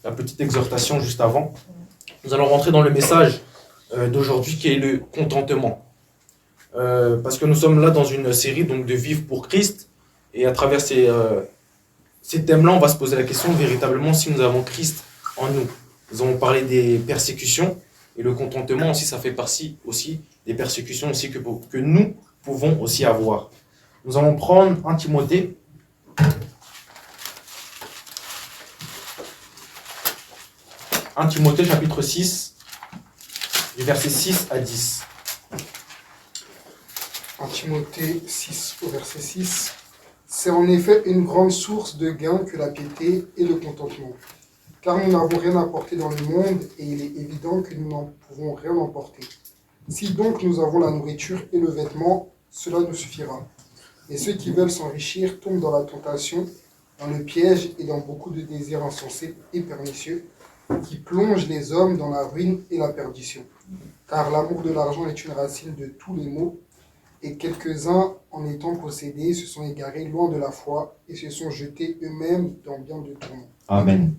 la petite exhortation juste avant. Nous allons rentrer dans le message d'aujourd'hui qui est le contentement. Parce que nous sommes là dans une série donc, de Vivre pour Christ. Et à travers ces thèmes-là, on va se poser la question véritablement si nous avons Christ en nous. Nous allons parler des persécutions. Et le contentement aussi, ça fait partie aussi des persécutions aussi que nous pouvons aussi avoir. Nous allons prendre 1 Timothée. 1 Timothée chapitre 6, du verset 6 à 10. 1 Timothée 6 au verset 6. C'est en effet une grande source de gain que la piété et le contentement. Car nous n'avons rien apporté dans le monde et il est évident que nous n'en pouvons rien emporter. Si donc nous avons la nourriture et le vêtement, cela nous suffira. Et ceux qui veulent s'enrichir tombent dans la tentation, dans le piège et dans beaucoup de désirs insensés et pernicieux, qui plongent les hommes dans la ruine et la perdition. Car l'amour de l'argent est une racine de tous les maux, et quelques-uns, en étant possédés, se sont égarés loin de la foi et se sont jetés eux-mêmes dans bien de tourments. Amen.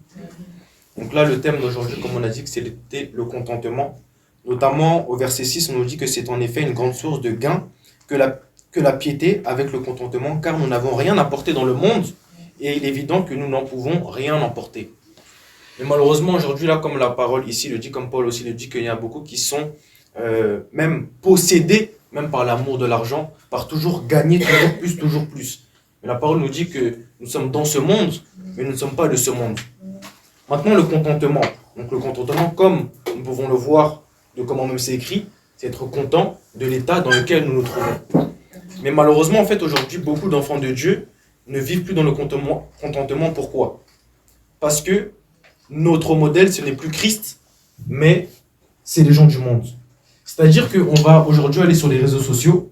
Donc là, le thème d'aujourd'hui, comme on a dit, que c'était le contentement. Notamment, au verset 6, on nous dit que c'est en effet une grande source de gain que la piété avec le contentement, car nous n'avons rien apporté dans le monde, et il est évident que nous n'en pouvons rien emporter. Mais malheureusement, aujourd'hui, là, comme la parole ici le dit, comme Paul aussi le dit, qu'il y a beaucoup qui sont même possédés, même par l'amour de l'argent, par toujours gagner toujours plus, toujours plus. Mais la parole nous dit que nous sommes dans ce monde, mais nous ne sommes pas de ce monde. Maintenant, le contentement. Donc le contentement, comme nous pouvons le voir de comment même c'est écrit, c'est être content de l'état dans lequel nous nous trouvons. Mais malheureusement, en fait, aujourd'hui, beaucoup d'enfants de Dieu ne vivent plus dans le contentement. Pourquoi ? Parce que notre modèle, ce n'est plus Christ, mais c'est les gens du monde. C'est-à-dire qu'on va aujourd'hui aller sur les réseaux sociaux,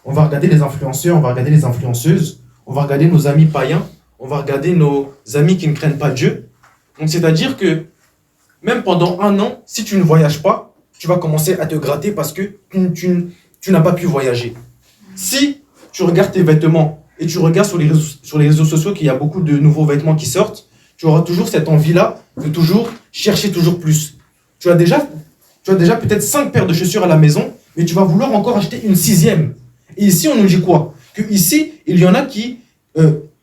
on va regarder les influenceurs, on va regarder les influenceuses, on va regarder nos amis païens, on va regarder nos amis qui ne craignent pas Dieu. Donc c'est-à-dire que même pendant 1 an, si tu ne voyages pas, tu vas commencer à te gratter parce que tu n'as pas pu voyager. Si tu regardes tes vêtements et tu regardes sur les réseaux sociaux qu'il y a beaucoup de nouveaux vêtements qui sortent, tu auras toujours cette envie-là de toujours chercher toujours plus. Tu as déjà peut-être 5 paires de chaussures à la maison, mais tu vas vouloir encore acheter une 6e. Et ici, on nous dit quoi ? Que ici, il y en a qui,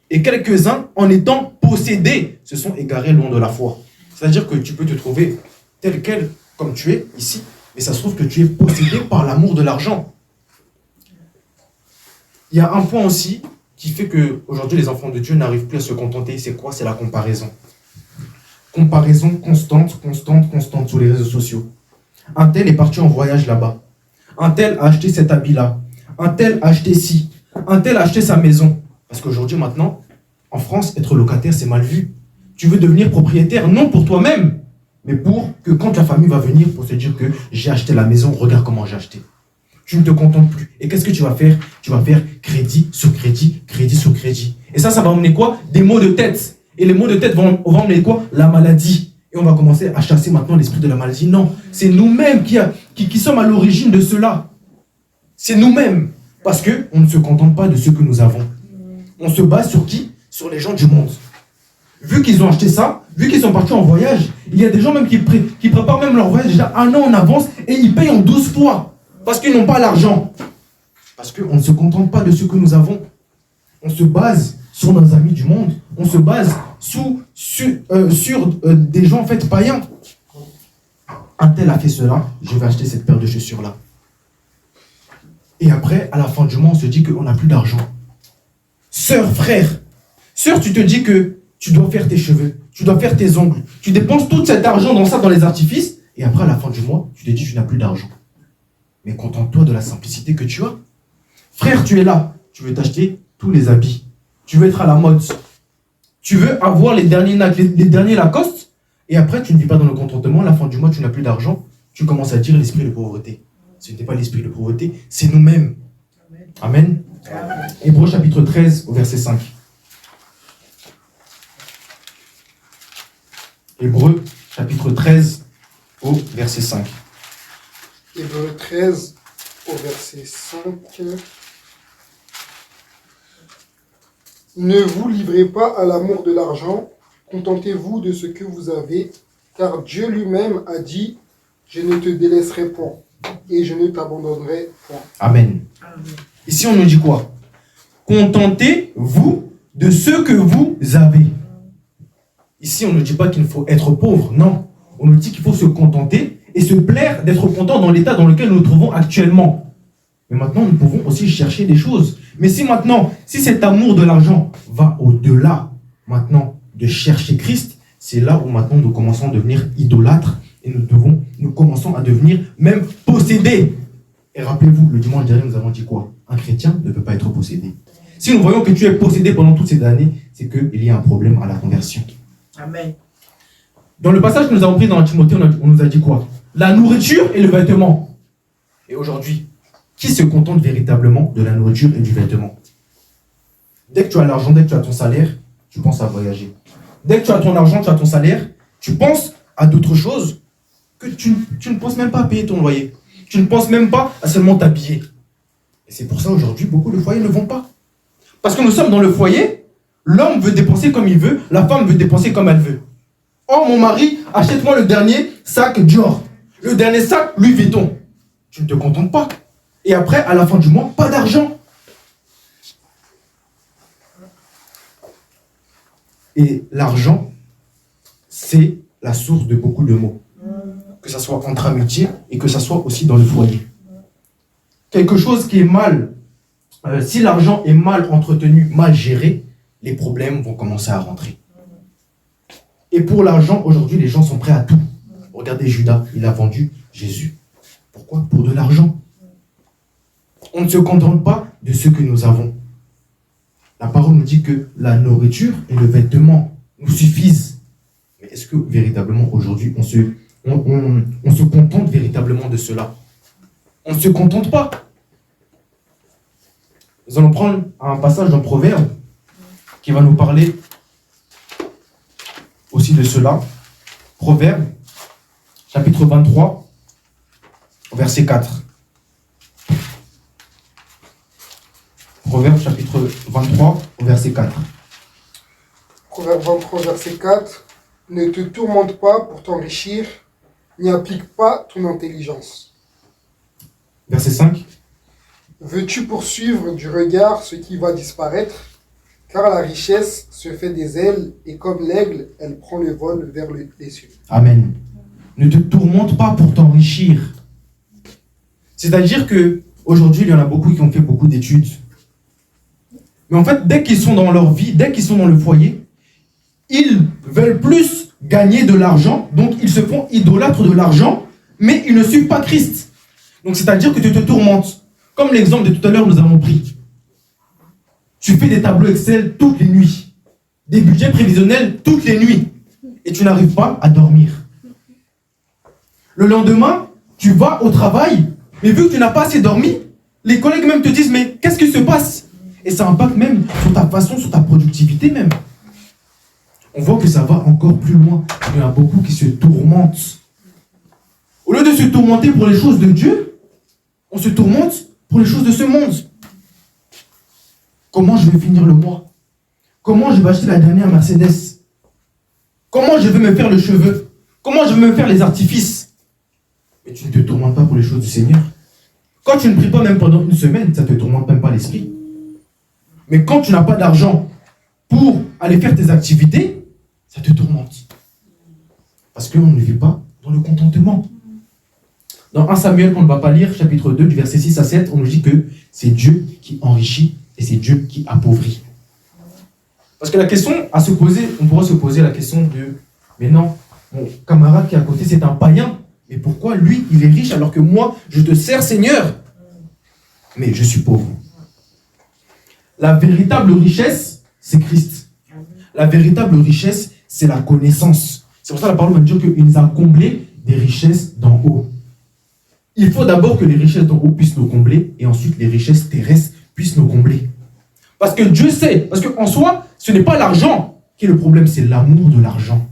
et quelques-uns, en étant possédés, se sont égarés loin de la foi. C'est-à-dire que tu peux te trouver tel quel, comme tu es ici, mais ça se trouve que tu es possédé par l'amour de l'argent. Il y a un point aussi qui fait qu'aujourd'hui, les enfants de Dieu n'arrivent plus à se contenter. C'est quoi ? C'est la comparaison. Comparaison constante sur les réseaux sociaux. Un tel est parti en voyage là-bas. Un tel a acheté cet habit-là. Un tel a acheté ci. Un tel a acheté sa maison. Parce qu'aujourd'hui, maintenant, en France, être locataire, c'est mal vu. Tu veux devenir propriétaire, non pour toi-même, mais pour que quand la famille va venir, pour se dire que j'ai acheté la maison, regarde comment j'ai acheté. Tu ne te contentes plus. Et qu'est-ce que tu vas faire ? Tu vas faire crédit sur crédit, crédit sur crédit. Et ça va emmener quoi ? Des maux de tête. Et les maux de tête vont emmener quoi ? La maladie. Et on va commencer à chasser maintenant l'esprit de la maladie. Non, c'est nous-mêmes qui sommes à l'origine de cela. C'est nous-mêmes. Parce qu'on ne se contente pas de ce que nous avons. On se base sur qui ? Sur les gens du monde. Vu qu'ils ont acheté ça, vu qu'ils sont partis en voyage, il y a des gens même qui préparent même leur voyage déjà 1 an en avance et ils payent en 12 fois. Parce qu'ils n'ont pas l'argent. Parce qu'on ne se contente pas de ce que nous avons. On se base sur nos amis du monde. On se base sur des gens en fait païens. Un tel a fait cela, je vais acheter cette paire de chaussures-là. Et après, à la fin du mois, on se dit qu'on n'a plus d'argent. Sœur, frère, sœur, tu te dis que tu dois faire tes cheveux, tu dois faire tes ongles, tu dépenses tout cet argent dans les artifices, et après, à la fin du mois, tu te dis que tu n'as plus d'argent. Mais contente-toi de la simplicité que tu as. Frère, tu es là, tu veux t'acheter tous les habits, tu veux être à la mode, tu veux avoir les derniers Lacoste, et après, tu ne vis pas dans le contentement, à la fin du mois, tu n'as plus d'argent, tu commences à dire l'esprit de pauvreté. Ce n'était pas l'esprit de pauvreté, c'est nous-mêmes. Amen. Hébreux chapitre 13 au verset 5. Hébreux chapitre 13 au verset 5. Hébreux 13 au verset 5. Ne vous livrez pas à l'amour de l'argent, Contentez-vous de ce que vous avez, car Dieu lui-même a dit, je ne te délaisserai point et je ne t'abandonnerai point. Amen. Ici, on nous dit quoi? Contentez-vous de ce que vous avez. Ici, on ne dit pas qu'il faut être pauvre, non. On nous dit qu'il faut se contenter et se plaire d'être content dans l'état dans lequel nous nous trouvons actuellement. Mais maintenant, nous pouvons aussi chercher des choses. Mais si cet amour de l'argent va au-delà maintenant de chercher Christ, c'est là où maintenant nous commençons à devenir idolâtres et nous commençons à devenir même possédés. Et rappelez-vous, le dimanche dernier, nous avons dit quoi? Un chrétien ne peut pas être possédé. Si nous voyons que tu es possédé pendant toutes ces années, c'est qu'il y a un problème à la conversion. Amen. Dans le passage que nous avons pris dans Timothée, on nous a dit quoi? La nourriture et le vêtement. Et aujourd'hui, qui se contente véritablement de la nourriture et du vêtement? Dès que tu as l'argent, dès que tu as ton salaire, tu penses à voyager. Dès que tu as ton argent, tu as ton salaire, tu penses à d'autres choses que tu ne penses même pas à payer ton loyer. Tu ne penses même pas à seulement t'habiller. Et c'est pour ça aujourd'hui, beaucoup de foyers ne vont pas. Parce que nous sommes dans le foyer, l'homme veut dépenser comme il veut, la femme veut dépenser comme elle veut. Oh mon mari, achète-moi le dernier sac Dior, le dernier sac Louis Vuitton. Tu ne te contentes pas. Et après, à la fin du mois, pas d'argent. Et l'argent, c'est la source de beaucoup de maux. Que ce soit entre amitié et que ce soit aussi dans le foyer. Quelque chose qui est mal, si l'argent est mal entretenu, mal géré, les problèmes vont commencer à rentrer. Et pour l'argent, aujourd'hui, les gens sont prêts à tout. Regardez Judas, il a vendu Jésus. Pourquoi? Pour de l'argent. On ne se contente pas de ce que nous avons. La parole nous dit que la nourriture et le vêtement nous suffisent. Mais est-ce que véritablement aujourd'hui, on se contente véritablement de cela? On ne se contente pas. Nous allons prendre un passage dans Proverbe qui va nous parler aussi de cela. Proverbe, chapitre 23, verset 4. Proverbe, chapitre 23, verset 4. Proverbe 23, verset 4. Ne te tourmente pas pour t'enrichir, n'y applique pas ton intelligence. Verset 5. Veux-tu poursuivre du regard ce qui va disparaître? Car la richesse se fait des ailes, et comme l'aigle, elle prend le vol vers les cieux. Amen. Ne te tourmente pas pour t'enrichir. C'est-à-dire que aujourd'hui, il y en a beaucoup qui ont fait beaucoup d'études. Mais en fait, dès qu'ils sont dans leur vie, dès qu'ils sont dans le foyer, ils veulent plus gagner de l'argent, donc ils se font idolâtres de l'argent, mais ils ne suivent pas Christ. Donc c'est-à-dire que tu te tourmentes. Comme l'exemple de tout à l'heure, nous avons pris. Tu fais des tableaux Excel toutes les nuits, des budgets prévisionnels toutes les nuits, et tu n'arrives pas à dormir. Le lendemain, tu vas au travail, mais vu que tu n'as pas assez dormi, les collègues même te disent, mais qu'est-ce qui se passe? Et ça impacte même sur ta façon, sur ta productivité même. On voit que ça va encore plus loin. Il y en a beaucoup qui se tourmentent. Au lieu de se tourmenter pour les choses de Dieu, on se tourmente pour les choses de ce monde. Comment je vais finir le mois? Comment je vais acheter la dernière Mercedes? Comment je vais me faire le cheveu? Comment je vais me faire les artifices? Mais tu ne te tourmentes pas pour les choses du Seigneur. Quand tu ne pries pas même pendant une semaine, ça ne te tourmente même pas l'esprit. Mais quand tu n'as pas d'argent pour aller faire tes activités, ça te tourmente. Parce qu'on ne vit pas dans le contentement. Dans 1 Samuel, qu'on ne va pas lire, chapitre 2, du verset 6 à 7, on nous dit que c'est Dieu qui enrichit et c'est Dieu qui appauvrit. Parce que la question à se poser, on pourrait se poser la question de, mais non, mon camarade qui est à côté, c'est un païen. Mais pourquoi lui, il est riche alors que moi, je te sers Seigneur? Mais je suis pauvre. La véritable richesse, c'est Christ. La véritable richesse, c'est la connaissance. C'est pour ça que la parole va dire qu'il nous a comblé des richesses d'en haut. Il faut d'abord que les richesses d'en haut puissent nous combler et ensuite les richesses terrestres puissent nous combler. Parce que Dieu sait, parce qu'en soi, ce n'est pas l'argent qui est le problème, c'est l'amour de l'argent.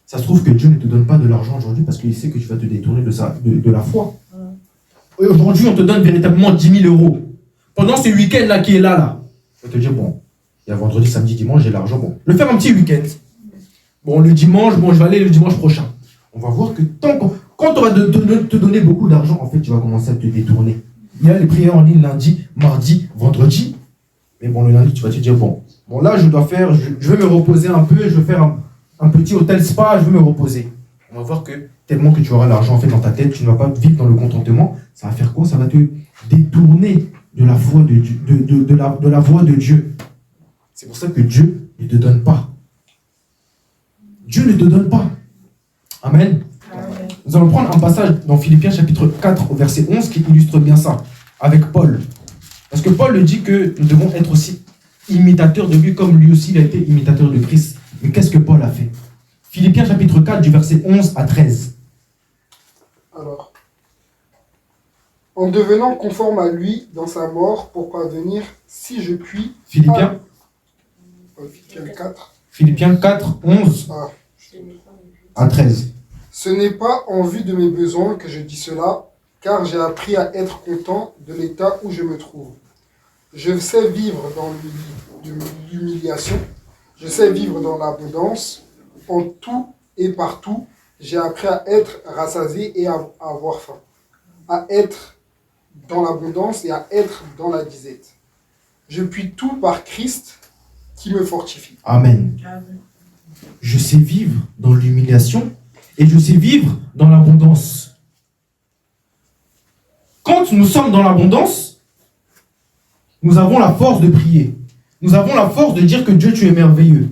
Ça se trouve que Dieu ne te donne pas de l'argent aujourd'hui parce qu'il sait que tu vas te détourner de la foi. Et aujourd'hui, on te donne véritablement 10 000 euros. Pendant ce week-end-là qui est là, je vais te dire, bon, Il y a vendredi, samedi, dimanche, j'ai l'argent. Bon, je vais faire un petit week-end. Bon, le dimanche, bon, je vais aller le dimanche prochain. On va voir que quand on va te donner beaucoup d'argent, en fait, tu vas commencer à te détourner. Il y a les prières en ligne lundi, mardi, vendredi. Mais bon, le lundi, tu vas te dire, bon là, je vais me reposer un peu, je vais faire un petit hôtel spa, je vais me reposer. On va voir que tellement que tu auras l'argent en fait dans ta tête, tu ne vas pas vivre dans le contentement. Ça va faire quoi? Ça va te détourner de la foi de la voie de Dieu. C'est pour ça que Dieu ne te donne pas. Dieu ne te donne pas. Amen. Amen. Nous allons prendre un passage dans Philippiens chapitre 4 au verset 11 qui illustre bien ça, avec Paul. Parce que Paul le dit que nous devons être aussi imitateurs de lui comme lui aussi il a été imitateur de Christ. Mais qu'est-ce que Paul a fait? Philippiens chapitre 4 du verset 11 à 13. Alors, en devenant conforme à lui dans sa mort pour parvenir, si je puis... Philippiens 4. Philippiens 4, 11 à 13. Ce n'est pas en vue de mes besoins que je dis cela, car j'ai appris à être content de l'état où je me trouve. Je sais vivre dans l'humiliation, je sais vivre dans l'abondance, en tout et partout, j'ai appris à être rassasié et à avoir faim, à être dans l'abondance et à être dans la disette. Je puis tout par Christ qui me fortifie. Amen. Je sais vivre dans l'humiliation et je sais vivre dans l'abondance. Quand nous sommes dans l'abondance, nous avons la force de prier. Nous avons la force de dire que Dieu, tu es merveilleux.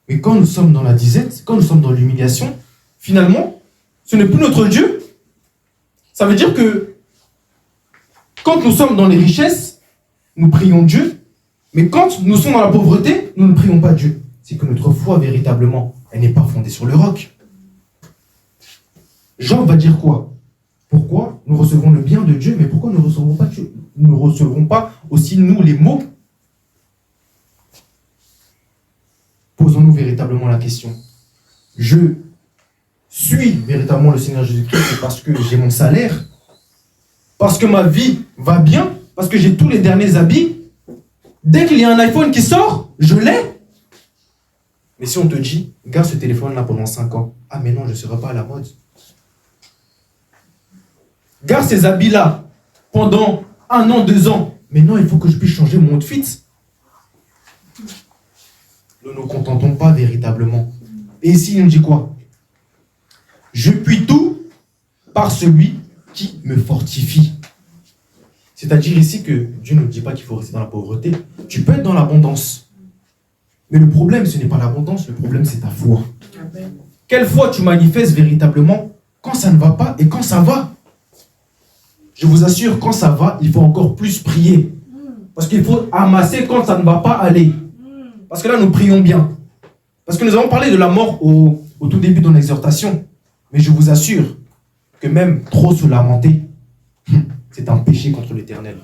Mais quand nous sommes dans la disette, quand nous sommes dans l'humiliation, finalement, ce n'est plus notre Dieu. Ça veut dire que quand nous sommes dans les richesses, nous prions Dieu. Mais quand nous sommes dans la pauvreté, nous ne prions pas Dieu. C'est que notre foi, véritablement, elle n'est pas fondée sur le roc. Jean va dire quoi? Pourquoi nous recevons le bien de Dieu, mais pourquoi nous ne recevons pas Dieu? Nous ne recevrons pas aussi, nous, les maux? Posons-nous véritablement la question. Je suis véritablement le Seigneur Jésus-Christ parce que j'ai mon salaire, parce que ma vie va bien, parce que j'ai tous les derniers habits. Dès qu'il y a un iPhone qui sort, je l'ai. Mais si on te dit, garde ce téléphone-là pendant 5 ans. Ah mais non, je ne serai pas à la mode. Garde ces habits-là pendant 1 an, 2 ans. Mais non, il faut que je puisse changer mon outfit. Nous ne nous contentons pas véritablement. Et ici, il nous dit quoi? Je puis tout par celui qui me fortifie. C'est-à-dire ici que Dieu ne dit pas qu'il faut rester dans la pauvreté. Tu peux être dans l'abondance. Mais le problème, ce n'est pas l'abondance, le problème, c'est ta foi. Amen. Quelle foi tu manifestes véritablement quand ça ne va pas et quand ça va? Je vous assure, quand ça va, il faut encore plus prier. Parce qu'il faut amasser quand ça ne va pas aller. Parce que là, nous prions bien. Parce que nous avons parlé de la mort au tout début de l'exhortation. Mais je vous assure que même trop se lamenter, c'est un péché contre l'Éternel.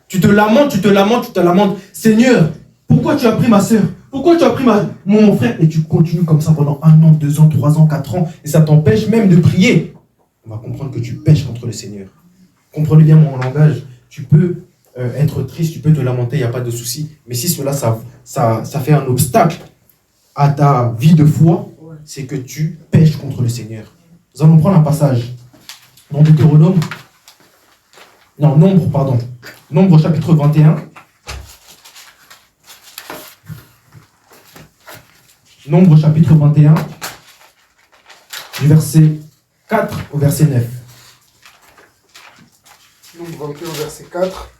Tu te lamentes, tu te lamentes, tu te lamentes. Seigneur, pourquoi tu as pris ma soeur? Pourquoi tu as pris mon frère? Et tu continues comme ça pendant 1 an, 2 ans, 3 ans, 4 ans. Et ça t'empêche même de prier. On va comprendre que tu pèches contre le Seigneur. Comprenez bien mon langage. Tu peux être triste, tu peux te lamenter, il n'y a pas de souci. Mais si cela, ça fait un obstacle à ta vie de foi, c'est que tu pèches contre le Seigneur. Nous allons prendre un passage dans Deutéronome. Non, Nombre, pardon. Nombre chapitre 21. Nombre chapitre 21, du verset 4 au verset 9. Nombre 21, verset 4.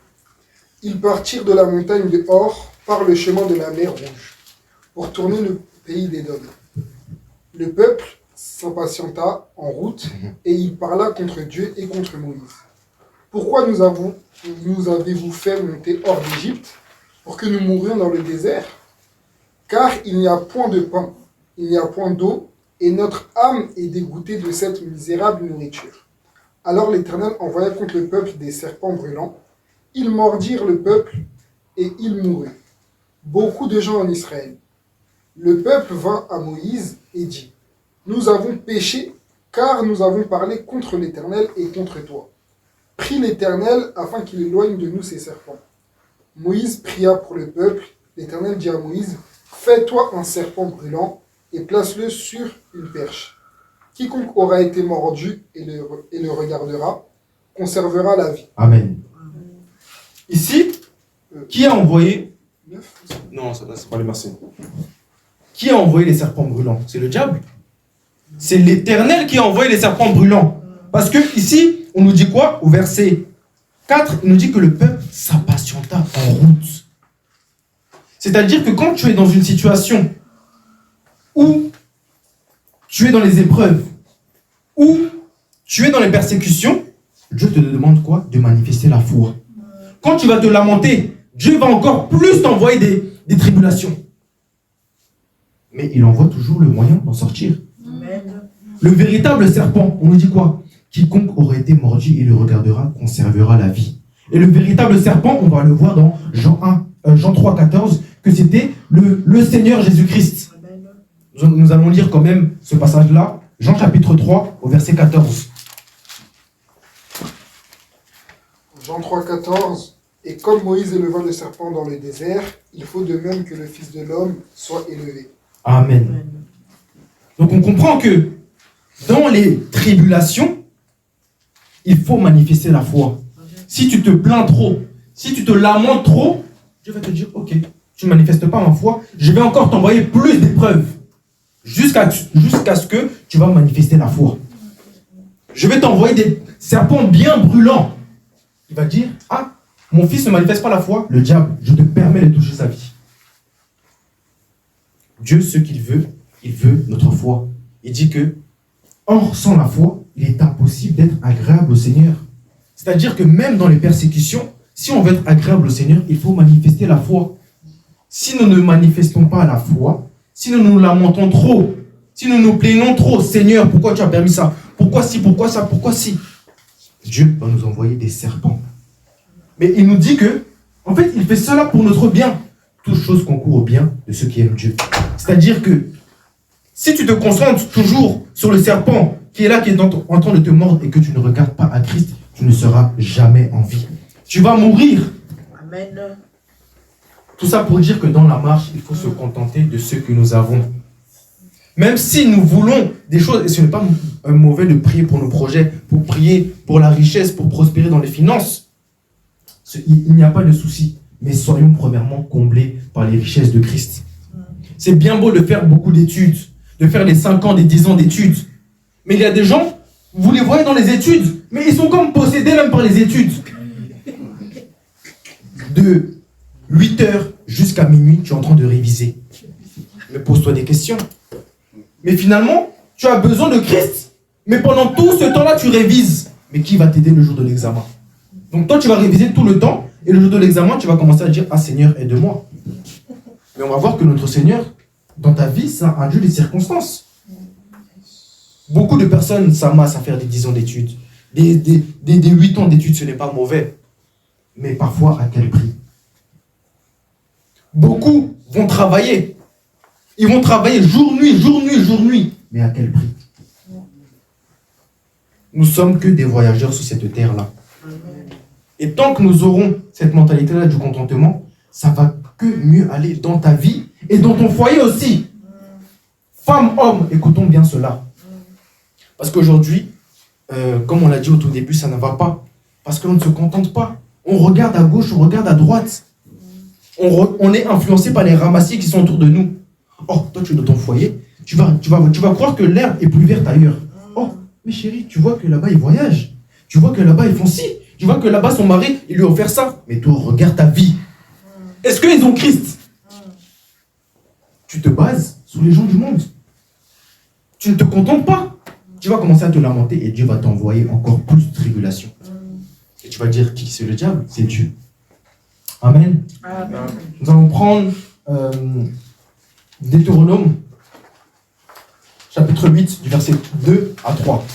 Ils partirent de la montagne de Hor par le chemin de la mer Rouge, pour tourner le pays d'Édom. Le peuple s'impatienta en route, et il parla contre Dieu et contre Moïse. Pourquoi nous avez-vous fait monter hors d'Égypte, pour que nous mourions dans le désert? Car il n'y a point de pain, il n'y a point d'eau, et notre âme est dégoûtée de cette misérable nourriture. Alors l'Éternel envoya contre le peuple des serpents brûlants. Ils mordirent le peuple, et il mourut. Beaucoup de gens en Israël. Le peuple vint à Moïse et dit, « Nous avons péché, car nous avons parlé contre l'Éternel et contre toi. Prie l'Éternel afin qu'il éloigne de nous ces serpents. » Moïse pria pour le peuple. L'Éternel dit à Moïse, fais-toi un serpent brûlant et place-le sur une perche. Quiconque aura été mordu et le regardera conservera la vie. Amen. Ici, qui a envoyé... 9. Non, ça c'est pas les merci. Qui a envoyé les serpents brûlants? C'est le diable. C'est l'Éternel qui a envoyé les serpents brûlants. Parce que ici, on nous dit quoi? Au verset 4, il nous dit que le peuple s'impatienta en route. C'est-à-dire que quand tu es dans une situation où tu es dans les épreuves, où tu es dans les persécutions, Dieu te demande quoi? De manifester la foi. Quand tu vas te lamenter, Dieu va encore plus t'envoyer des tribulations. Mais il envoie toujours le moyen d'en sortir. Amen. Le véritable serpent, on nous dit quoi? Quiconque aurait été mordu et le regardera conservera la vie. Et le véritable serpent, on va le voir dans Jean 3, 14, que c'était le Seigneur Jésus-Christ. Nous allons lire quand même ce passage-là, Jean chapitre 3, au verset 14. Jean 3, 14. Et comme Moïse éleva le serpent dans le désert, il faut de même que le Fils de l'homme soit élevé. Amen. Donc on comprend que dans les tribulations, il faut manifester la foi. Si tu te plains trop, si tu te lamentes trop, Dieu va te dire, ok, tu ne manifestes pas ma foi, je vais encore t'envoyer plus d'épreuves jusqu'à ce que tu vas manifester la foi. Je vais t'envoyer des serpents bien brûlants. Il va dire, ah, mon fils ne manifeste pas la foi, le diable, je te permets de toucher sa vie. Dieu, ce qu'il veut, il veut notre foi. Il dit que, sans la foi, il est impossible d'être agréable au Seigneur. C'est-à-dire que même dans les persécutions, si on veut être agréable au Seigneur, il faut manifester la foi. Si nous ne manifestons pas la foi, si nous nous lamentons trop, si nous nous plaignons trop, Seigneur, pourquoi tu as permis ça? Pourquoi si, pourquoi ça, pourquoi si? Dieu va nous envoyer des serpents. Mais il nous dit que, en fait, il fait cela pour notre bien. Toute chose concourt au bien de ceux qui aiment Dieu. C'est-à-dire que, si tu te concentres toujours sur le serpent qui est là, qui est en train de te mordre et que tu ne regardes pas à Christ, tu ne seras jamais en vie. Tu vas mourir. Amen. Tout ça pour dire que dans la marche, il faut se contenter de ce que nous avons. Même si nous voulons des choses, et ce n'est pas mauvais de prier pour nos projets, pour prier pour la richesse, pour prospérer dans les finances, il n'y a pas de souci. Mais soyons premièrement comblés par les richesses de Christ. C'est bien beau de faire beaucoup d'études, de faire les 5 ans, des 10 ans d'études. Mais il y a des gens, vous les voyez dans les études, mais ils sont comme possédés même par les études. De 8h jusqu'à minuit, tu es en train de réviser. Mais pose-toi des questions. Mais finalement, tu as besoin de Christ. Mais pendant tout ce temps-là, tu révises. Mais qui va t'aider le jour de l'examen? Donc toi, tu vas réviser tout le temps. Et le jour de l'examen, tu vas commencer à dire, ah Seigneur, aide-moi. Mais on va voir que notre Seigneur, dans ta vie, c'est un Dieu des circonstances. Beaucoup de personnes s'amassent à faire des 10 ans d'études. Des 8 ans d'études, ce n'est pas mauvais. Mais parfois, à quel prix? Beaucoup vont travailler. Ils vont travailler jour, nuit, jour, nuit, jour, nuit. Mais à quel prix? Nous sommes que des voyageurs sur cette terre-là. Et tant que nous aurons cette mentalité-là du contentement, ça va que mieux aller dans ta vie et dans ton foyer aussi. Femmes, hommes, écoutons bien cela. Parce qu'aujourd'hui, comme on l'a dit au tout début, ça ne va pas. Parce qu'on ne se contente pas. On regarde à gauche, on regarde à droite. On est influencé par les ramassiers qui sont autour de nous. Oh, toi tu es dans ton foyer, tu vas croire que l'herbe est plus verte ailleurs. Oh, mais chérie, tu vois que là-bas ils voyagent. Tu vois que là-bas ils font ci. Tu vois que là-bas son mari, il lui a offert ça. Mais toi, regarde ta vie. Est-ce qu'ils ont Christ? Tu te bases sur les gens du monde. Tu ne te contentes pas. Tu vas commencer à te lamenter et Dieu va t'envoyer encore plus de tribulations. Et tu vas dire, qui c'est le diable? C'est Dieu. Amen. Amen. Nous allons prendre Deutéronome, chapitre 8, du verset 2 à 3.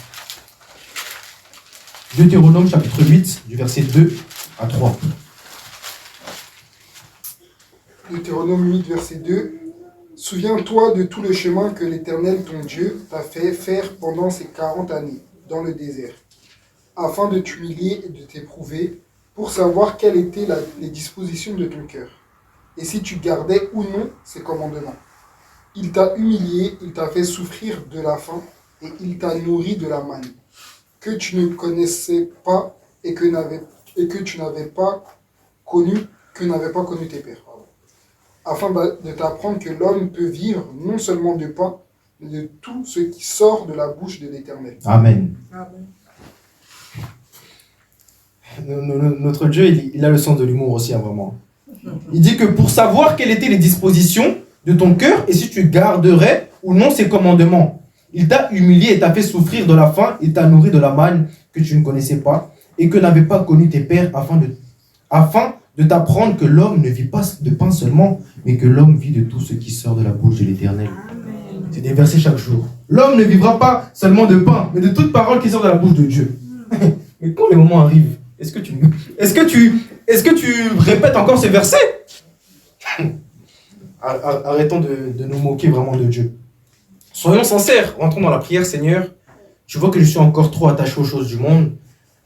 Deutéronome, chapitre 8, du verset 2 à 3. Deutéronome 8, verset 2. Souviens-toi de tout le chemin que l'Éternel, ton Dieu, t'a fait faire pendant ces 40 années, dans le désert, afin de t'humilier et de t'éprouver, pour savoir quelles étaient les dispositions de ton cœur, et si tu gardais ou non ses commandements. Il t'a humilié, il t'a fait souffrir de la faim, et il t'a nourri de la manne, que tu ne connaissais pas et que tu n'avais pas connu, que n'avaient pas connu tes pères, afin de t'apprendre que l'homme peut vivre non seulement de pain, mais de tout ce qui sort de la bouche de l'Éternel. Amen. Amen. Notre Dieu, il a le sens de l'humour aussi, hein, vraiment. Il dit que pour savoir quelles étaient les dispositions de ton cœur et si tu garderais ou non ses commandements, il t'a humilié et t'a fait souffrir de la faim et t'a nourri de la manne que tu ne connaissais pas et que n'avaient pas connu tes pères afin de t'apprendre que l'homme ne vit pas de pain seulement, mais que l'homme vit de tout ce qui sort de la bouche de l'Éternel. C'est des versets chaque jour. L'homme ne vivra pas seulement de pain, mais de toute parole qui sort de la bouche de Dieu. Mais quand les moments arrivent, est-ce que tu répètes encore ces versets? Arrêtons de nous moquer vraiment de Dieu. Soyons sincères, rentrons dans la prière. Seigneur, tu vois que je suis encore trop attaché aux choses du monde.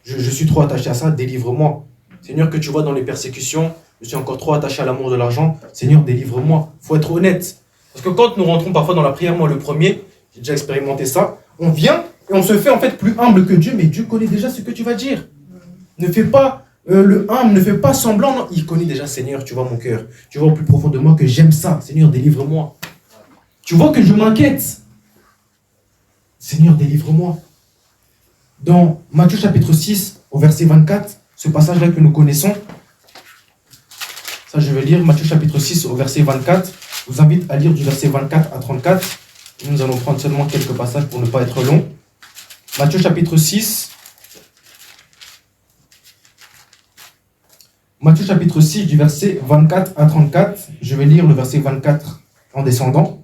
Je suis trop attaché à ça, délivre-moi. Seigneur, que tu vois dans les persécutions, je suis encore trop attaché à l'amour de l'argent. Seigneur, délivre-moi. Il faut être honnête. Parce que quand nous rentrons parfois dans la prière, moi le premier, j'ai déjà expérimenté ça, on vient et on se fait en fait plus humble que Dieu, mais Dieu connaît déjà ce que tu vas dire. Ne fais pas le humble, ne fais pas semblant. Non. Il connaît déjà, Seigneur, tu vois mon cœur. Tu vois au plus profond de moi que j'aime ça. Seigneur, délivre-moi. Tu vois que je m'inquiète. Seigneur, délivre-moi. Dans Matthieu chapitre 6, au verset 24, ce passage-là que nous connaissons, ça je vais lire, Matthieu chapitre 6, au verset 24. Je vous invite à lire du verset 24 à 34. Nous allons prendre seulement quelques passages pour ne pas être long. Matthieu chapitre 6. Matthieu chapitre 6, du verset 24 à 34. Je vais lire le verset 24 en descendant.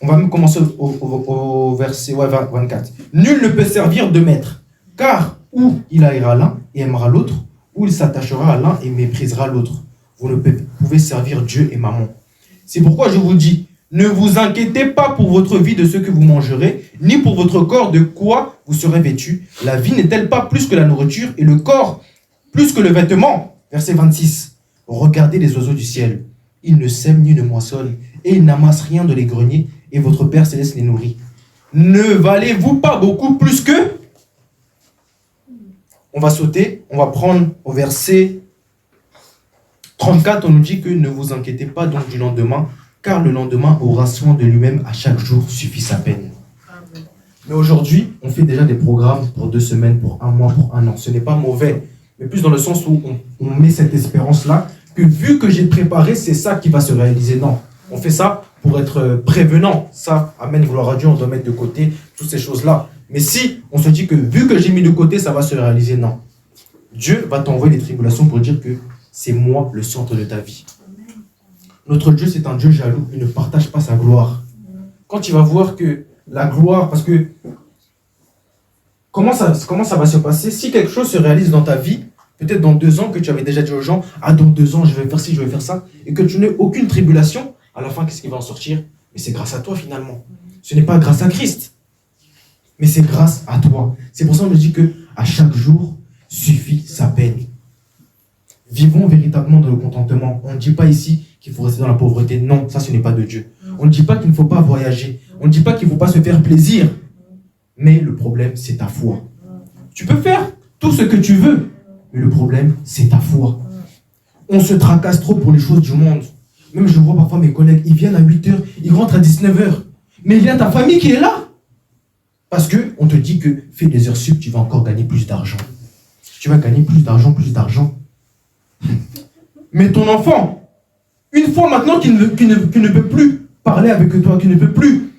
On va même commencer au verset 24. Nul ne peut servir deux maîtres, car ou il haïra l'un et aimera l'autre, ou il s'attachera à l'un et méprisera l'autre. Vous ne pouvez servir Dieu et Mammon. C'est pourquoi je vous dis, ne vous inquiétez pas pour votre vie de ce que vous mangerez, ni pour votre corps de quoi vous serez vêtus. La vie n'est-elle pas plus que la nourriture, et le corps plus que le vêtement? Verset 26. Regardez les oiseaux du ciel. Ils ne sèment ni ne moissonnent, et ils n'amassent rien de les greniers, et votre Père Céleste les nourrit. Ne valez-vous pas beaucoup plus qu'eux? On va sauter, on va prendre au verset 34, on nous dit que ne vous inquiétez pas donc du lendemain, car le lendemain aura soin de lui-même, à chaque jour suffit sa peine. Amen. Mais aujourd'hui, on fait déjà des programmes pour 2 semaines, pour 1 mois, pour 1 an. Ce n'est pas mauvais, mais plus dans le sens où on met cette espérance-là, que vu que j'ai préparé, c'est ça qui va se réaliser. Non, on fait ça pour être prévenant. Ça, amen, gloire à Dieu, on doit mettre de côté toutes ces choses-là. Mais si on se dit que vu que j'ai mis de côté, ça va se réaliser, non. Dieu va t'envoyer des tribulations pour dire que c'est moi le centre de ta vie. Notre Dieu, c'est un Dieu jaloux. Il ne partage pas sa gloire. Quand il va voir que la gloire, parce que comment ça va se passer? Si quelque chose se réalise dans ta vie, peut-être dans 2 ans, que tu avais déjà dit aux gens, ah, dans 2 ans, je vais faire ci, je vais faire ça, et que tu n'aies aucune tribulation, à la fin, qu'est-ce qui va en sortir? Mais c'est grâce à toi, finalement. Ce n'est pas grâce à Christ, mais c'est grâce à toi. C'est pour ça qu'on me dit que à chaque jour suffit sa peine. Vivons véritablement dans le contentement. On ne dit pas ici qu'il faut rester dans la pauvreté. Non, ça, ce n'est pas de Dieu. On ne dit pas qu'il ne faut pas voyager. On ne dit pas qu'il ne faut pas se faire plaisir. Mais le problème, c'est ta foi. Tu peux faire tout ce que tu veux, mais le problème, c'est ta foi. On se tracasse trop pour les choses du monde. Même je vois parfois mes collègues, ils viennent à 8h, ils rentrent à 19h. Mais il y a ta famille qui est là. Parce qu'on te dit que fais des heures sup, tu vas encore gagner plus d'argent. Tu vas gagner plus d'argent, plus d'argent. Mais ton enfant, une fois maintenant qu'il ne peut plus parler avec toi, qu'il ne peut plus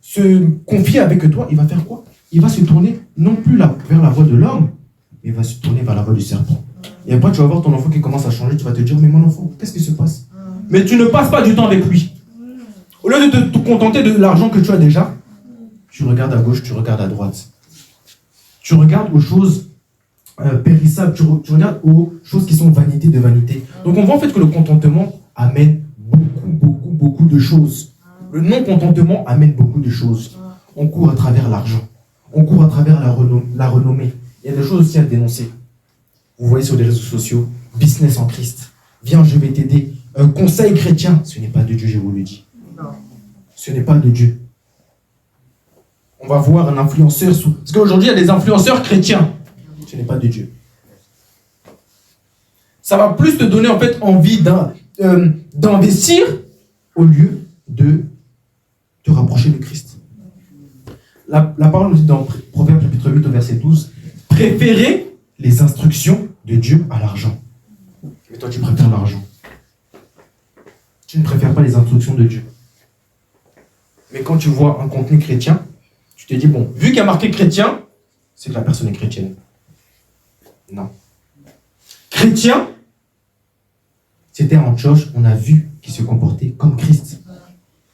se confier avec toi, il va faire quoi? Il va se tourner non plus vers la voie de l'homme, mais il va se tourner vers la voie du serpent. Et après, tu vas voir ton enfant qui commence à changer, tu vas te dire, mais mon enfant, qu'est-ce qui se passe? Mais tu ne passes pas du temps avec lui. Au lieu de te contenter de l'argent que tu as déjà, tu regardes à gauche, tu regardes à droite. Tu regardes aux choses périssables, tu regardes aux choses qui sont vanité de vanité. Donc on voit en fait que le contentement amène beaucoup de choses. Le non-contentement amène beaucoup de choses. On court à travers l'argent. On court à travers la renommée. Il y a des choses aussi à dénoncer. vous voyez sur les réseaux sociaux, business en Christ. Viens, je vais t'aider. Un conseil chrétien, ce n'est pas de Dieu, je vous le dis. Ce n'est pas de Dieu. On va voir un influenceur parce qu'aujourd'hui, il y a des influenceurs chrétiens. Ce n'est pas de Dieu. Ça va plus te donner en fait envie d'investir au lieu de te rapprocher de Christ. La parole nous dit dans Proverbe chapitre 8 au verset 12, préférez les instructions de Dieu à l'argent. Mais toi, tu préfères l'argent. Tu ne préfères pas les instructions de Dieu. Mais quand tu vois un contenu chrétien, tu te dis, bon, vu qu'il y a marqué chrétien, c'est que la personne est chrétienne. Non. Chrétien, c'était en Antioche, on a vu qu'il se comportait comme Christ.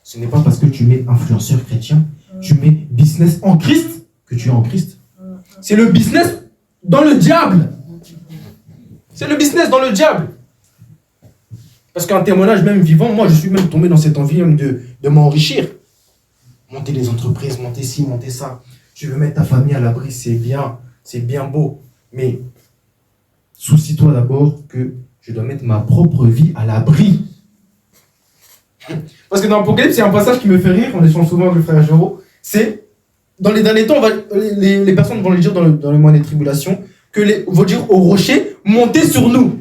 Ce n'est pas parce que tu mets influenceur chrétien, tu mets business en Christ, que tu es en Christ. C'est le business dans le diable. C'est le business dans le diable. Parce qu'un témoignage même vivant, moi je suis même tombé dans cette envie même de m'enrichir. Monter les entreprises, monter ci, monter ça. Tu veux mettre ta famille à l'abri, c'est bien beau. Mais soucie-toi d'abord que je dois mettre ma propre vie à l'abri. Parce que dans l'Apocalypse, il y a un passage qui me fait rire, on échange souvent avec le frère Géraud, c'est, dans les derniers temps, les personnes vont le dire dans le mois des tribulations, vont dire au rocher, montez sur nous.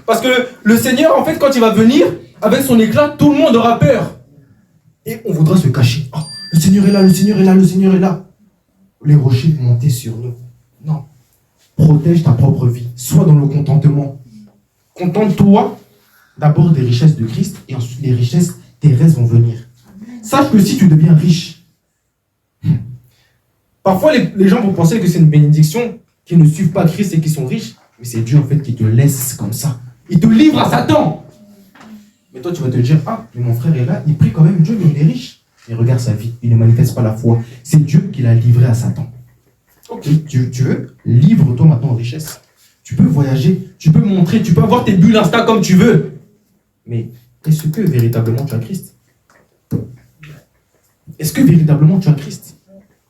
Parce que le Seigneur, en fait, quand il va venir, avec son éclat, tout le monde aura peur. Et on voudra se cacher. Oh, le Seigneur est là, le Seigneur est là, le Seigneur est là. Les rochers, montez sur nous. Non. Protège ta propre vie. Sois dans le contentement. Contente-toi d'abord des richesses de Christ et ensuite les richesses terrestres vont venir. Sache que si tu deviens riche, parfois les gens vont penser que c'est une bénédiction, qu'ils ne suivent pas Christ et qu'ils sont riches, mais c'est Dieu en fait qui te laisse comme ça. Il te livre à Satan. Mais toi tu vas te dire, ah, mais mon frère est là, il prie quand même Dieu, mais il est riche. Mais regarde sa vie, il ne manifeste pas la foi. C'est Dieu qui l'a livré à Satan. Ok, tu veux, livre-toi maintenant en richesse. Tu peux voyager, tu peux montrer, tu peux avoir tes bulles Insta comme tu veux. Mais est-ce que véritablement tu as Christ? Est-ce que véritablement tu as Christ?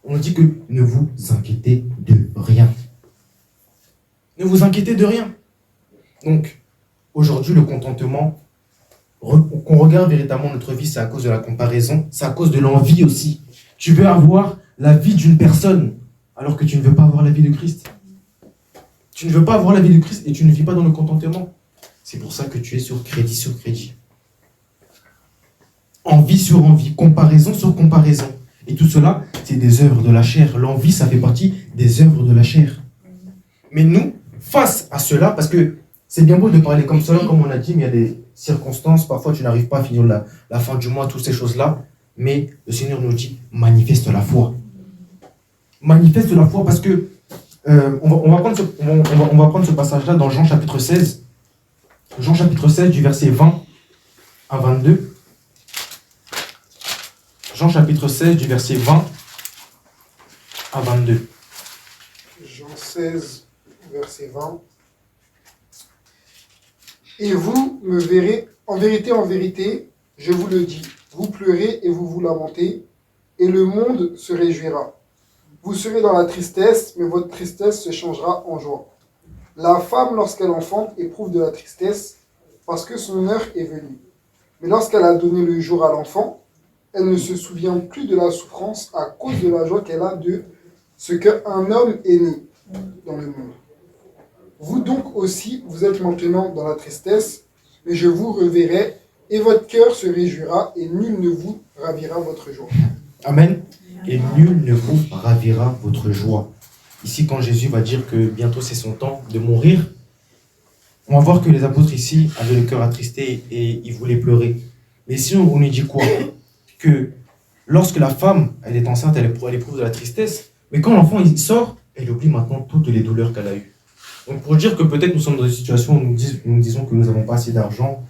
On dit que ne vous inquiétez de rien. Ne vous inquiétez de rien. Donc, aujourd'hui, le contentement, qu'on regarde véritablement notre vie, c'est à cause de la comparaison, c'est à cause de l'envie aussi. Tu veux avoir la vie d'une personne, alors que tu ne veux pas avoir la vie de Christ. Tu ne veux pas avoir la vie de Christ et tu ne vis pas dans le contentement. C'est pour ça que tu es sur crédit. Envie sur envie, comparaison sur comparaison. Et tout cela, c'est des œuvres de la chair. L'envie, ça fait partie des œuvres de la chair. Mais nous, face à cela, parce que c'est bien beau de parler comme cela, comme on a dit, mais il y a des circonstances, parfois tu n'arrives pas à finir la fin du mois, toutes ces choses-là. Mais le Seigneur nous dit, manifeste la foi. Manifeste la foi parce que on va prendre ce passage-là dans Jean chapitre 16. Jean chapitre 16 du verset 20 à 22. Jean chapitre 16 du verset 20 à 22. Jean 16, verset 20. Et vous me verrez, en vérité, je vous le dis, vous pleurez et vous vous lamentez, et le monde se réjouira. Vous serez dans la tristesse, mais votre tristesse se changera en joie. La femme, lorsqu'elle enfante, éprouve de la tristesse, parce que son heure est venue. Mais lorsqu'elle a donné le jour à l'enfant, elle ne se souvient plus de la souffrance à cause de la joie qu'elle a de ce qu'un homme est né dans le monde. Vous donc aussi, vous êtes maintenant dans la tristesse, mais je vous reverrai, et votre cœur se réjouira, et nul ne vous ravira votre joie. Amen. Et nul ne vous ravira votre joie. Ici, quand Jésus va dire que bientôt c'est son temps de mourir, on va voir que les apôtres ici avaient le cœur attristé et ils voulaient pleurer. Mais ici, on nous dit quoi? Que lorsque la femme, elle est enceinte, elle éprouve de la tristesse, mais quand l'enfant il sort, elle oublie maintenant toutes les douleurs qu'elle a eues. Donc pour dire que peut-être nous sommes dans une situation où nous disons que nous n'avons pas assez d'argent,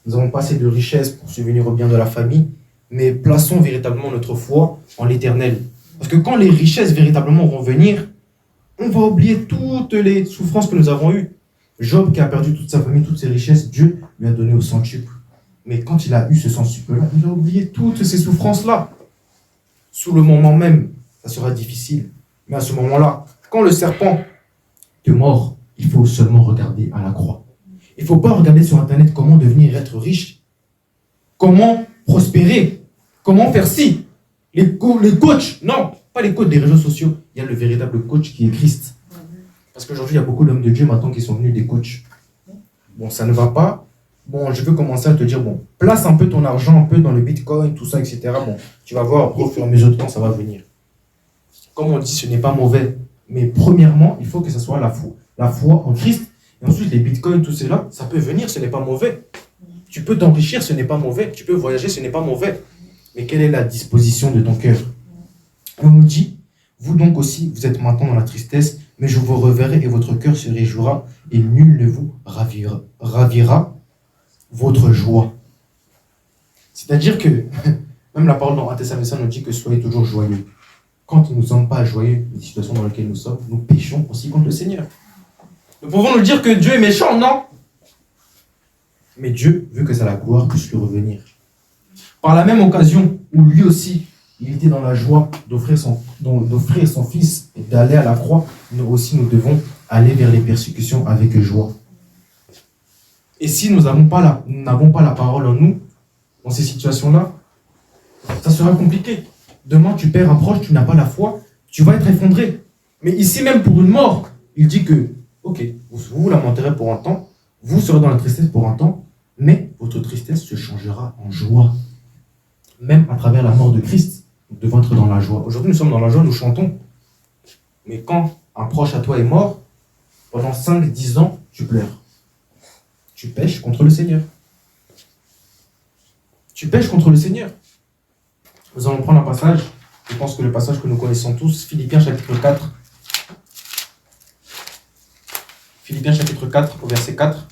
nous n'avons pas assez de richesse pour subvenir au bien de la famille, mais plaçons véritablement notre foi en l'Éternel. Parce que quand les richesses véritablement vont venir, on va oublier toutes les souffrances que nous avons eues. Job qui a perdu toute sa famille, toutes ses richesses, Dieu lui a donné au centuple. Mais quand il a eu ce centuple-là, il a oublié toutes ces souffrances-là. Sous le moment même, ça sera difficile. Mais à ce moment-là, quand le serpent te mord, il faut seulement regarder à la croix. Il ne faut pas regarder sur Internet comment devenir être riche, comment prospérer, comment faire ci. Les coachs, non, pas les coachs des réseaux sociaux. Il y a le véritable coach qui est Christ. Parce qu'aujourd'hui, il y a beaucoup d'hommes de Dieu maintenant qui sont venus des coachs. Bon, ça ne va pas. Bon, je veux commencer à te dire, bon, place un peu ton argent un peu dans le Bitcoin, tout ça, etc. Bon, tu vas voir, au fur et à mesure du temps, ça va venir. Comme on dit, ce n'est pas mauvais. Mais premièrement, il faut que ce soit la foi en Christ. Et ensuite, les bitcoins, tout cela, ça peut venir, ce n'est pas mauvais. Tu peux t'enrichir, ce n'est pas mauvais. Tu peux voyager, ce n'est pas mauvais. Mais quelle est la disposition de ton cœur? On nous dit, vous donc aussi, vous êtes maintenant dans la tristesse, mais je vous reverrai et votre cœur se réjouira et nul ne vous ravira votre joie. C'est-à-dire que, même la parole dans 1 Thessaloniciens nous dit que soyez toujours joyeux. Quand nous ne sommes pas joyeux des situations dans lesquelles nous sommes, nous péchons aussi contre le Seigneur. Nous pouvons nous dire que Dieu est méchant, non? Mais Dieu veut que sa gloire puisse lui revenir. Par la même occasion où lui aussi, il était dans la joie d'offrir son fils et d'aller à la croix, nous aussi nous devons aller vers les persécutions avec joie. Et si nous n'avons pas la parole en nous, dans ces situations-là, ça sera compliqué. Demain, tu perds un proche, tu n'as pas la foi, tu vas être effondré. Mais ici même, pour une mort, il dit que, ok, vous lamenterez pour un temps, vous serez dans la tristesse pour un temps, mais votre tristesse se changera en joie. Même à travers la mort de Christ, nous devons être dans la joie. Aujourd'hui, nous sommes dans la joie, nous chantons. Mais quand un proche à toi est mort, pendant 5-10 ans, tu pleures. Tu pèches contre le Seigneur. Tu pèches contre le Seigneur. Nous allons prendre un passage, je pense que le passage que nous connaissons tous, Philippiens chapitre 4. Philippiens chapitre 4, au verset 4.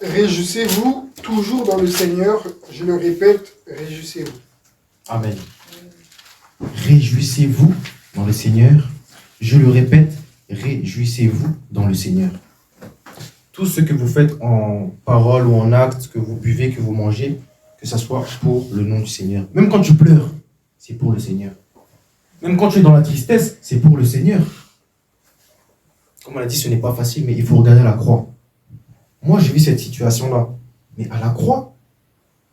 Réjouissez-vous toujours dans le Seigneur, je le répète, réjouissez-vous. Amen. Réjouissez-vous dans le Seigneur, je le répète, réjouissez-vous dans le Seigneur. Tout ce que vous faites en parole ou en acte, que vous buvez, que vous mangez, que ce soit pour le nom du Seigneur. Même quand tu pleures, c'est pour le Seigneur. Même quand tu es dans la tristesse, c'est pour le Seigneur. Comme on l'a dit, ce n'est pas facile, mais il faut regarder la croix. Moi, j'ai vu cette situation-là. Mais à la croix,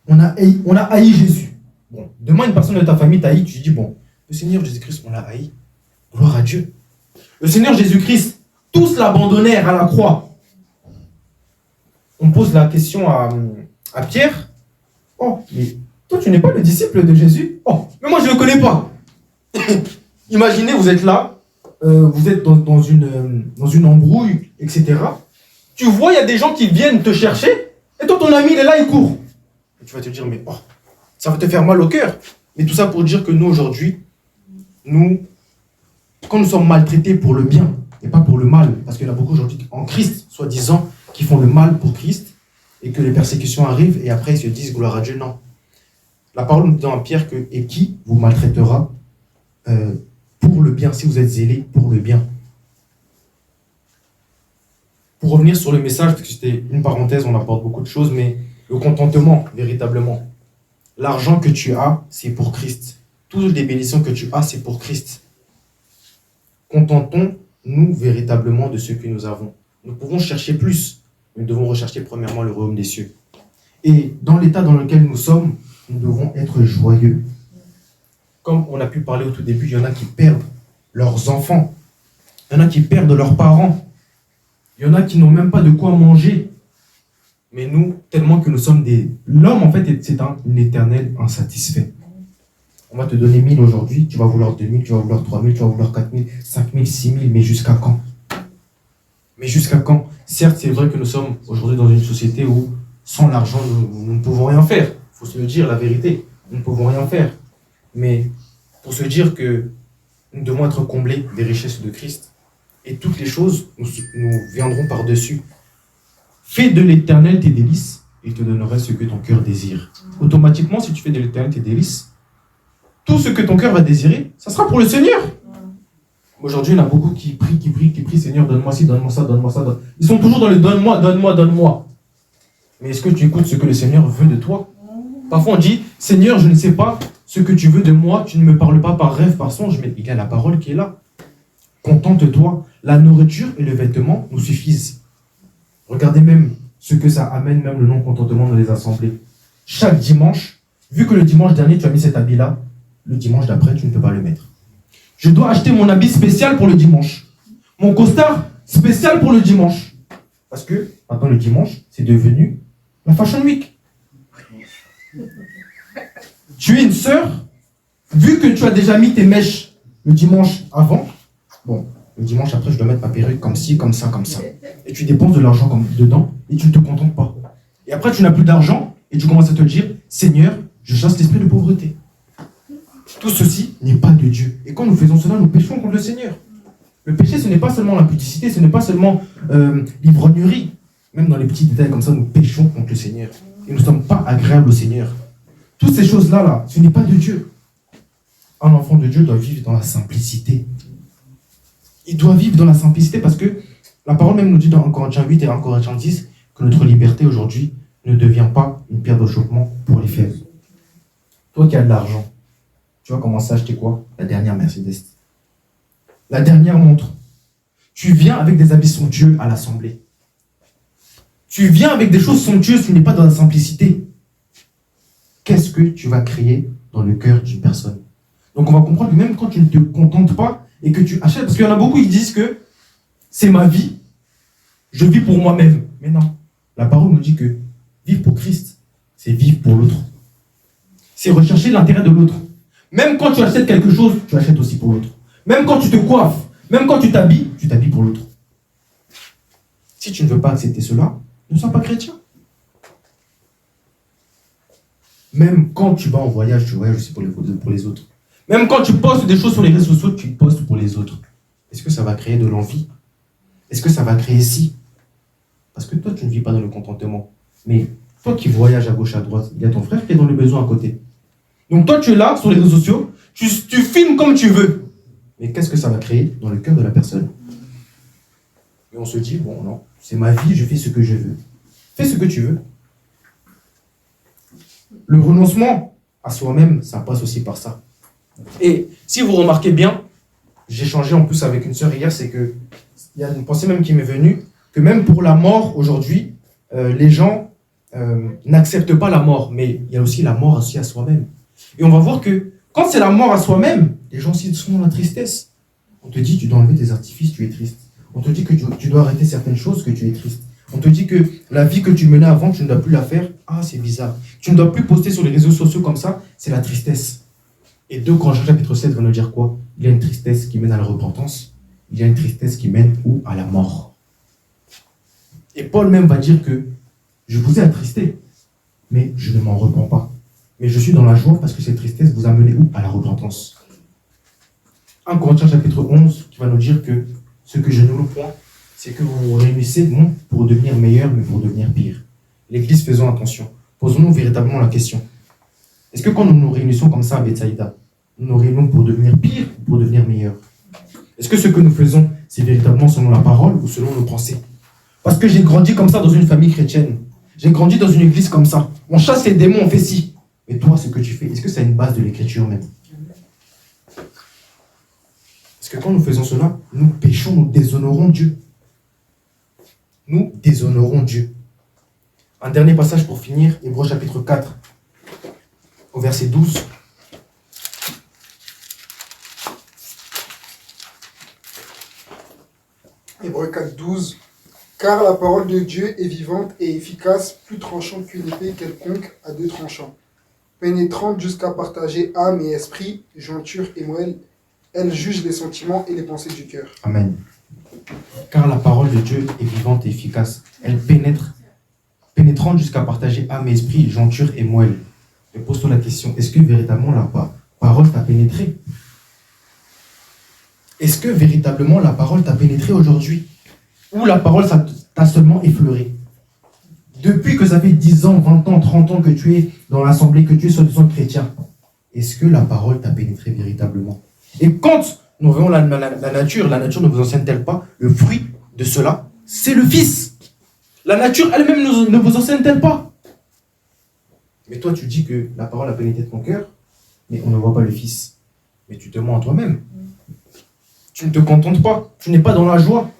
on a haï Jésus. Bon, demain, une personne de ta famille t'a haï, tu dis, bon, le Seigneur Jésus-Christ, on l'a haï. Gloire à Dieu. Le Seigneur Jésus-Christ, tous l'abandonnèrent à la croix. On pose la question à Pierre. Oh, mais toi, tu n'es pas le disciple de Jésus? Oh, mais moi, je ne le connais pas. Imaginez, vous êtes là, vous êtes dans une embrouille, etc. Tu vois, il y a des gens qui viennent te chercher, et toi, ton ami, il est là, il court. Et tu vas te dire, mais oh, ça va te faire mal au cœur. Mais tout ça pour dire que nous, aujourd'hui, quand nous sommes maltraités pour le bien, et pas pour le mal, parce qu'il y en a beaucoup aujourd'hui en Christ, soi-disant, qui font le mal pour Christ, et que les persécutions arrivent, et après ils se disent gloire à Dieu. Non. La parole nous dit dans Pierre que, et qui vous maltraitera pour le bien, si vous êtes zélés pour le bien. Pour revenir sur le message, parce que c'était une parenthèse, on apporte beaucoup de choses, mais le contentement, véritablement. L'argent que tu as, c'est pour Christ. Toutes les bénédictions que tu as, c'est pour Christ. Contentons-nous véritablement de ce que nous avons. Nous pouvons chercher plus. Nous devons rechercher premièrement le royaume des cieux. Et dans l'état dans lequel nous sommes, nous devons être joyeux. Comme on a pu parler au tout début, il y en a qui perdent leurs enfants. Il y en a qui perdent leurs parents. Il y en a qui n'ont même pas de quoi manger. Mais nous, tellement que nous sommes L'homme, en fait, c'est un éternel insatisfait. On va te donner 1000 aujourd'hui, tu vas vouloir 2000, tu vas vouloir 3000, tu vas vouloir 4000, 5000, 6000, mais jusqu'à quand? Mais jusqu'à quand? Certes, c'est vrai que nous sommes aujourd'hui dans une société où, sans l'argent, nous ne pouvons rien faire. Il faut se le dire, la vérité. Nous ne pouvons rien faire. Mais pour se dire que nous devons être comblés des richesses de Christ. Et toutes les choses, nous viendrons par-dessus. Fais de l'éternel tes délices, et il te donnerait ce que ton cœur désire. Automatiquement, si tu fais de l'éternel tes délices, tout ce que ton cœur va désirer, ça sera pour le Seigneur. Aujourd'hui, il y en a beaucoup qui prient, Seigneur, donne-moi ci, donne-moi ça, donne-moi ça. Ils sont toujours dans le donne-moi, donne-moi, donne-moi. Mais est-ce que tu écoutes ce que le Seigneur veut de toi? Parfois, on dit, Seigneur, je ne sais pas ce que tu veux de moi, tu ne me parles pas par rêve, par songe, mais il y a la parole qui est là. Contente-toi. La nourriture et le vêtement nous suffisent. Regardez même ce que ça amène, même le non-contentement dans les assemblées. Chaque dimanche, vu que le dimanche dernier, tu as mis cet habit-là, le dimanche d'après, tu ne peux pas le mettre. Je dois acheter mon habit spécial pour le dimanche. Mon costard spécial pour le dimanche. Parce que maintenant, le dimanche, c'est devenu la Fashion Week. Tu es une sœur, vu que tu as déjà mis tes mèches le dimanche avant, bon, le dimanche après, je dois mettre ma perruque comme ci, comme ça, comme ça. Et tu dépenses de l'argent dedans et tu ne te contentes pas. Et après, tu n'as plus d'argent et tu commences à te dire, Seigneur, je chasse l'esprit de pauvreté. Tout ceci n'est pas de Dieu. Et quand nous faisons cela, nous péchons contre le Seigneur. Le péché, ce n'est pas seulement l'impudicité, ce n'est pas seulement l'ivrognerie. Même dans les petits détails comme ça, nous péchons contre le Seigneur. Et nous ne sommes pas agréables au Seigneur. Toutes ces choses-là, ce n'est pas de Dieu. Un enfant de Dieu doit vivre dans la simplicité. Il doit vivre dans la simplicité parce que la parole même nous dit dans 1 Corinthiens 8 et 1 Corinthiens 10 que notre liberté aujourd'hui ne devient pas une pierre d'achoppement pour les faibles. Toi qui as de l'argent, tu vas commencer à acheter quoi? La dernière Mercedes. La dernière montre. Tu viens avec des habits somptueux à l'assemblée. Tu viens avec des choses somptueuses, tu n'es pas dans la simplicité. Qu'est-ce que tu vas créer dans le cœur d'une personne? Donc on va comprendre que même quand tu ne te contentes pas et que tu achètes, parce qu'il y en a beaucoup qui disent que c'est ma vie, je vis pour moi-même. Mais non, la parole nous dit que vivre pour Christ, c'est vivre pour l'autre. C'est rechercher l'intérêt de l'autre. Même quand tu achètes quelque chose, tu achètes aussi pour l'autre. Même quand tu te coiffes, même quand tu t'habilles pour l'autre. Si tu ne veux pas accepter cela, ne sois pas chrétien. Même quand tu vas en voyage, tu voyages aussi pour les autres. Même quand tu postes des choses sur les réseaux sociaux, tu postes pour les autres. Est-ce que ça va créer de l'envie? Est-ce que ça va créer si? Parce que toi, tu ne vis pas dans le contentement. Mais toi qui voyages à gauche, à droite, il y a ton frère qui est dans le besoin à côté. Donc toi, tu es là, sur les réseaux sociaux, tu filmes comme tu veux. Mais qu'est-ce que ça va créer dans le cœur de la personne? Et on se dit, bon, non, c'est ma vie, je fais ce que je veux. Fais ce que tu veux. Le renoncement à soi-même, ça passe aussi par ça. Et si vous remarquez bien, j'ai échangé en plus avec une sœur hier, c'est que il y a une pensée même qui m'est venue, que même pour la mort aujourd'hui, les gens n'acceptent pas la mort, mais il y a aussi la mort aussi à soi-même. Et on va voir que quand c'est la mort à soi-même, les gens aussi sont dans la tristesse. On te dit, tu dois enlever tes artifices, tu es triste. On te dit que tu dois arrêter certaines choses, que tu es triste. On te dit que la vie que tu menais avant, tu ne dois plus la faire. Ah, c'est bizarre. Tu ne dois plus poster sur les réseaux sociaux comme ça, c'est la tristesse. Et 2 Corinthiens chapitre 7 va nous dire quoi? Il y a une tristesse qui mène à la repentance. Il y a une tristesse qui mène où? À la mort. Et Paul même va dire que je vous ai attristé, mais je ne m'en repens pas. Mais je suis dans la joie parce que cette tristesse vous a mené où? À la repentance. 1 Corinthiens chapitre 11 qui va nous dire que ce que je ne loue point, c'est que vous vous réunissez non pour devenir meilleur, mais pour devenir pire. L'Église, faisons attention. Posons-nous véritablement la question. Est-ce que quand nous nous réunissons comme ça à Bethsaïda, nous nous réunissons pour devenir pire ou pour devenir meilleur? Est-ce que ce que nous faisons, c'est véritablement selon la parole ou selon nos pensées? Parce que j'ai grandi comme ça dans une famille chrétienne. J'ai grandi dans une église comme ça. On chasse les démons, on fait ci. Mais toi, ce que tu fais, est-ce que ça a une base de l'écriture même? Parce que quand nous faisons cela, nous péchons, nous déshonorons Dieu. Nous déshonorons Dieu. Un dernier passage pour finir, Hébreux chapitre 4, au verset 12. Hébreux 4, 12. Car la parole de Dieu est vivante et efficace, plus tranchante qu'une épée quelconque à 2 tranchants, pénétrante jusqu'à partager âme et esprit, jointure et moelle. Elle juge les sentiments et les pensées du cœur. Amen. Car la parole de Dieu est vivante et efficace. Elle pénétrante jusqu'à partager âme et esprit, jointure et moelle. Et pose-toi la question, est-ce que véritablement la parole t'a pénétré? Est-ce que véritablement la parole t'a pénétré aujourd'hui? Ou la parole t'a seulement effleuré? Depuis que ça fait 10 ans, 20 ans, 30 ans que tu es dans l'assemblée, que tu es soi-disant chrétien, est-ce que la parole t'a pénétré véritablement? Et quand nous voyons la nature ne vous enseigne-t-elle pas? Le fruit de cela, c'est le Fils. La nature elle-même ne vous enseigne-t-elle pas? Mais toi, tu dis que la parole a pénétré ton cœur, mais on ne voit pas le Fils. Mais tu te mens en toi-même. tu ne te contentes pas, tu n'es pas dans la joie.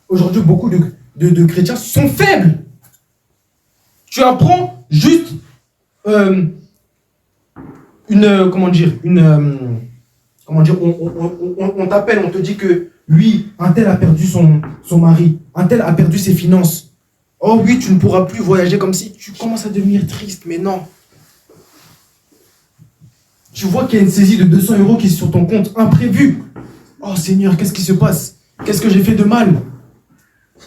Aujourd'hui, beaucoup de chrétiens sont faibles. Tu apprends juste on t'appelle, on te dit que lui, un tel a perdu son mari, un tel a perdu ses finances. Oh oui, tu ne pourras plus voyager comme si. Tu commences à devenir triste, mais non. Tu vois qu'il y a une saisie de 200 € qui est sur ton compte, imprévue. Oh Seigneur, qu'est-ce qui se passe? Qu'est-ce que j'ai fait de mal?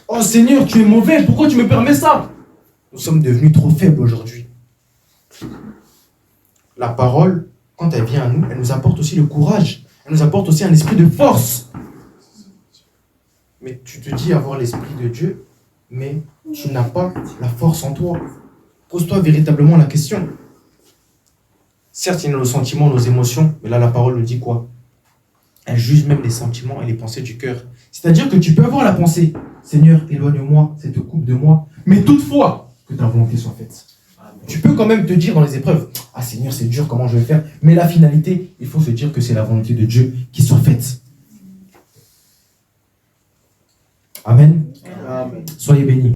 Oh Seigneur, tu es mauvais, pourquoi tu me permets ça? Nous sommes devenus trop faibles aujourd'hui. La parole, quand elle vient à nous, elle nous apporte aussi le courage. Elle nous apporte aussi un esprit de force. Mais tu te dis avoir l'esprit de Dieu, mais tu n'as pas la force en toi. Pose-toi véritablement la question. Certes, il y a nos sentiments, nos émotions, mais là, la parole nous dit quoi? Elle juge même les sentiments et les pensées du cœur. C'est-à-dire que tu peux avoir la pensée, Seigneur, éloigne-moi cette coupe de moi, mais toutefois, que ta volonté soit faite. Tu peux quand même te dire dans les épreuves, ah Seigneur, c'est dur, comment je vais faire? Mais la finalité, il faut se dire que c'est la volonté de Dieu qui soit faite. Amen. Amen. Soyez bénis.